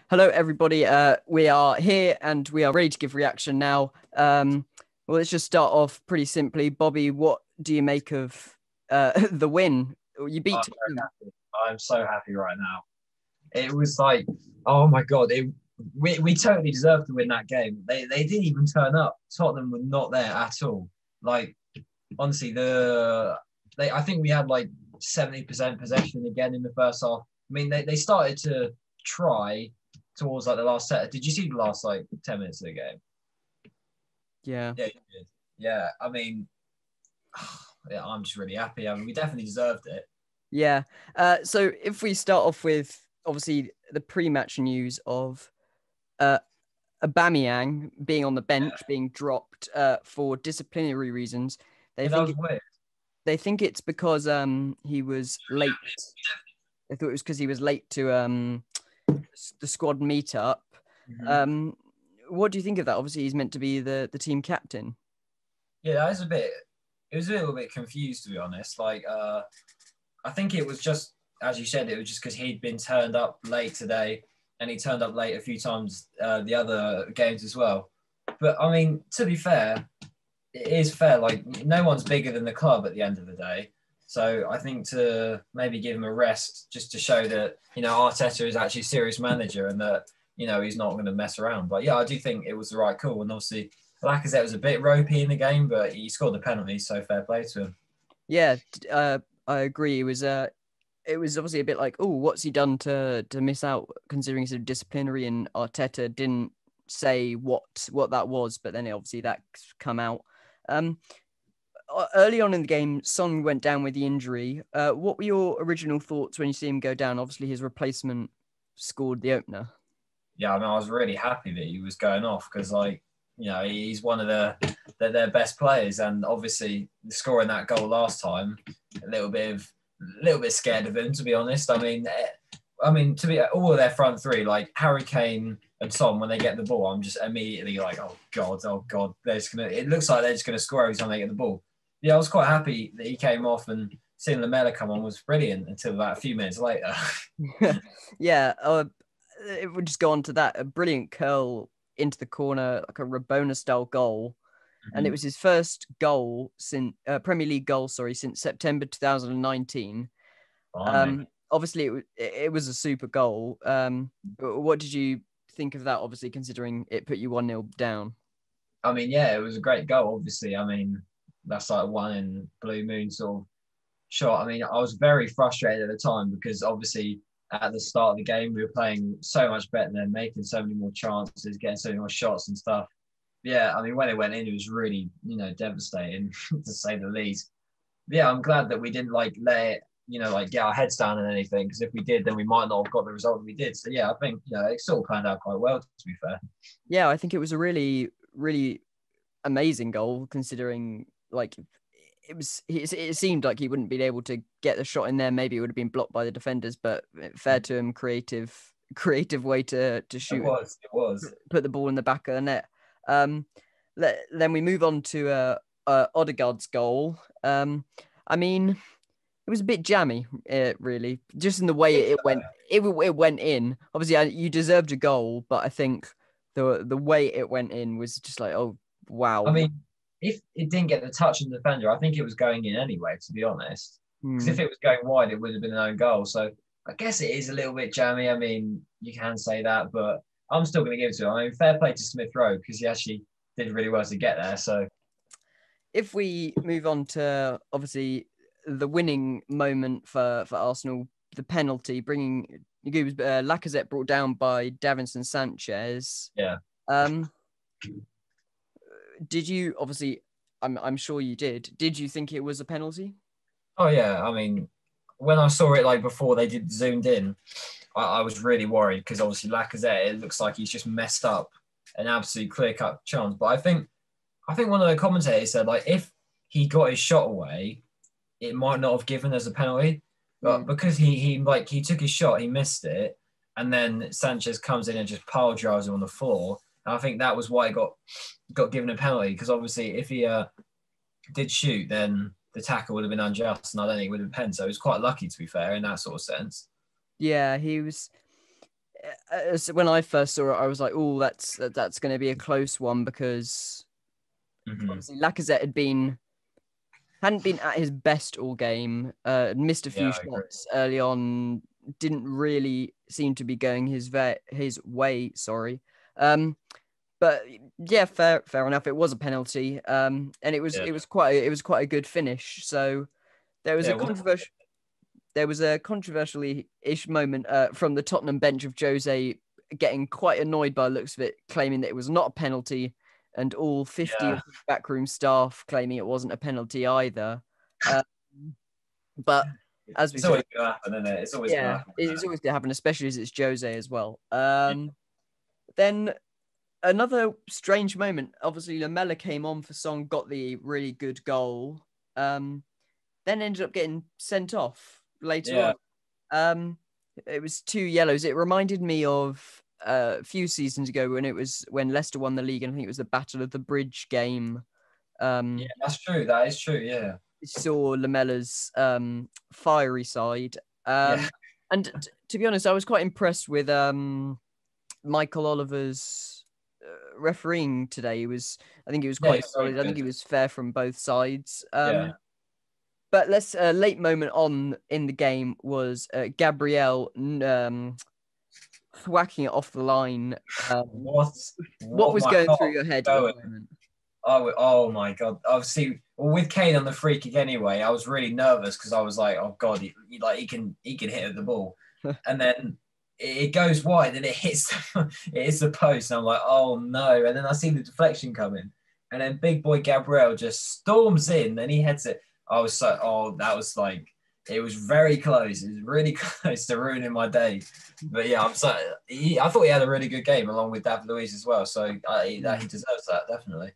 Hello, everybody. We are here and we are ready to give reaction now. Well, let's just start off pretty simply. Bobby, what do you make of the win? You beat I'm Tottenham. very happy. I'm so happy right now. It was like, oh my god, we totally deserved to win that game. They didn't even turn up. Tottenham were not there at all. Like honestly, I think we had like 70% possession again in the first half. I mean, they started to try towards like the last set. Did you see the last like 10 minutes of the game? Yeah. Yeah, you did. Yeah, I mean, yeah, I'm just really happy. I mean, we definitely deserved it. Yeah. So if we start off with obviously the pre-match news of uh, Aubameyang being on the bench, being dropped for disciplinary reasons, they Yeah, that think was weird. they think it's because he was late. They thought it was because he was late to the squad meetup. Mhm. Um, what do you think of that? Obviously, he's meant to be the team captain. Yeah, that was a bit. It was a little bit confused to be honest. I think it was just as you said, it was just because he'd been turned up late today, and he turned up late a few times the other games as well. But I mean, to be fair, it is fair. Like no one's bigger than the club at the end of the day. So I think to maybe give him a rest, just to show that Arteta is actually a serious manager and that he's not going to mess around. But yeah, I do think it was the right call. And obviously, Lacazette was a bit ropey in the game, but he scored the penalty, so fair play to him. Yeah, I agree. It was obviously a bit like, oh, what's he done to miss out? Considering sort of disciplinary, and Arteta didn't say what that was, but then obviously that's come out. Um, Early on in the game, Son went down with the injury. What were your original thoughts when you see him go down? Obviously, his replacement scored the opener. Yeah, I mean, I was really happy that he was going off because, like, he's one of their best players, and obviously scoring that goal last time, a little bit scared of him, to be honest. I mean, to be all of their front three, like Harry Kane and Tom, when they get the ball, I'm just immediately like, oh god, they're just gonna. It looks like they're just gonna score every time they get the ball. Yeah, I was quite happy that he came off, and seeing Lamella come on was brilliant until about a few minutes later. Yeah, it would just go on to that. A brilliant curl into the corner, like a Rabona style goal. And it was his first goal since Premier League goal, sorry, since September 2019. Blimey. Obviously, it was a super goal. What did you think of that? Obviously, considering it put you 1-0 down. I mean, yeah, it was a great goal. Obviously, I mean, that's like one in blue moon sort of shot. I mean, I was very frustrated at the time because obviously at the start of the game we were playing so much better than making so many more chances, getting so many more shots and stuff. Yeah, I mean, when it went in, it was really devastating to say the least. Yeah, I'm glad that we didn't like let it like get our heads down and anything because if we did, then we might not have got the result that we did. So yeah, I think it sort of planned out quite well to be fair. Yeah, I think it was a really, really amazing goal considering like it seemed like he wouldn't be able to get the shot in there. Maybe it would have been blocked by the defenders, but fair to him, creative way to It shoot and was, it was. put the ball in the back of the net. Um, then we move on to Odegaard's goal. I mean, it was a bit jammy, really, just in the way it went. It went in. Obviously, you deserved a goal, but I think the way it went in was just like, oh I wow. mean, if it didn't get the touch on the defender, I think it was going in anyway, to be honest. Because Hmm. if it was going wide, it would have been an own goal. So I guess it is a little bit jammy. I mean, you can say that, but I'm still going to give it to him. I mean, fair play to Smith Rowe because he actually did really well to get there. So If we move on to obviously the winning moment for Arsenal, the penalty, bringing it was Lacazette brought down by Davinson Sanchez. yeah. Um, did you obviously? I'm sure you did. Did you think it was a penalty? Oh yeah. I mean, when I saw it like before they did zoomed in, I was really worried because obviously Lacazette, it looks like he's just messed up an absolute clear cut chance. But I think one of the commentators said like if he got his shot away, it might not have given as a penalty. But Mm. because he took his shot, he missed it, and then Sanchez comes in and just pile drives him on the floor. And I think that was why he got given a penalty because obviously if he did shoot, then the tackle would have been unjust, and I don't think it would have been pen. So it was quite lucky to be fair in that sort of sense. Yeah, he was. when I first saw it, I was like, "Oh, that's going to be a close one," because Hmm. obviously Lacazette hadn't been at his best all game. Missed a Yeah, few I agree. shots early on. Didn't really seem to be going his way. Sorry. Um, but yeah, fair enough. It was a penalty. And Yeah, it was quite a good finish. So there was yeah. a Well, controversially-ish moment from the Tottenham bench of Jose getting quite annoyed by the looks of it, claiming that it was not a penalty, and all 50 yeah. of his backroom staff claiming it wasn't a penalty either. Uh, but as we It's said, always gonna happen, isn't it? It's always gonna yeah, happen. it's always going to happen, especially as it's Jose as well. Yeah, Then another strange moment. Obviously, Lamella came on for Song, got the really good goal. Then ended up getting sent off later yeah, on. Um, it was two yellows. It reminded me of a few seasons ago when Leicester won the league, and I think it was the Battle of the Bridge game. yeah. Um, That's true. That is true. Yeah, saw Lamella's fiery side. yeah, And to be honest, I was quite impressed with Michael Oliver's refereeing today. I think he was yeah. quite He's very solid. I think good. he was fair from both sides. Yeah, But let's late moment on in the game was Gabriel whacking it off the line. Um, what what what was my going heart through was your head at the going. moment? Oh my god! Obviously, well, with Kane on the free kick anyway, I was really nervous because I was like, oh god, he can hit at the ball, and then it goes wide and it hits it hits the post, and I'm like, oh no! And then I see the deflection coming, and then big boy Gabriel just storms in, and he heads it. I was so that was like it was very close. It was really close to ruining my day. But yeah, I thought he had a really good game along with David Luiz as well. So that he deserves that definitely.